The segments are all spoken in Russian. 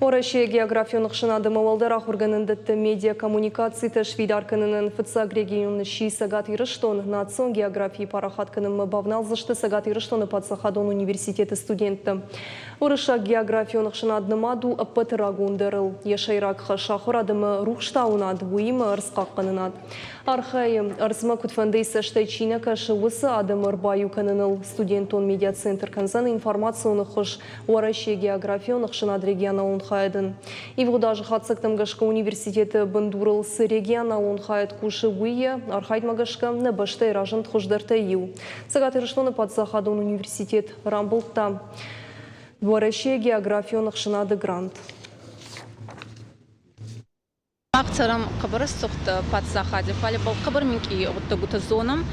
Орашия географионық шынады мавалдарах органындытты медиа коммуникации тәшвидар кінінің фыцаг регионы ши сагат ирыштон национ географии парахат кінімі бавналзышты сагат ирыштоны Патсахадон университеті студентті. Орыша географионық шынадны маду аппатырагундырыл. Ешайрак шахырадымы рухштаунад буимы ырсқақ кінінад. Архайым ырзмы күтфандейсі штайчина кашы высы адымыр баю кініныл. Студентон медиа-центр канзаны информацияны қыш Орашия географионық шынад региона хайдын. Ивгудажы хатсыктым гашка университеті бындурылсы региона хайд куши уйе, архайдмагашка набаштай ражын тхуждарта ю. Сагат ирыштоны Патсахадон университет Рамбылта. Орашия географионық шынады грант. Акцарам кабарыс сохта Патсахаде фали был кабар минки вот тогута зоном,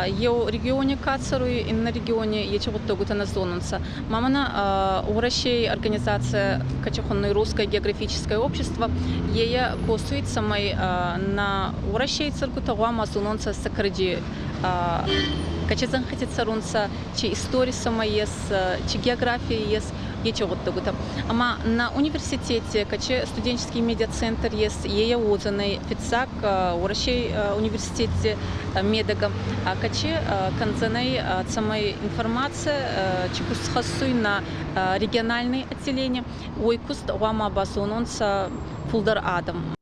ел регионе кацаруи и на регионе ече вот тогута на зонанца. Мамана Орашей организация Качахонной русское географическое общество ея косует самой на Орашей циркута уама зонанца сакради качезан хотит сарунца чи история сама есть, чи география есть. Ама на университете, каче студенческий медиа-центр есть, ея отзывный фицак, Орашей университете медага, каче канцаней самой информация, чекус хасуй на региональные отделения, ойкуст вама басононца фулдар адам.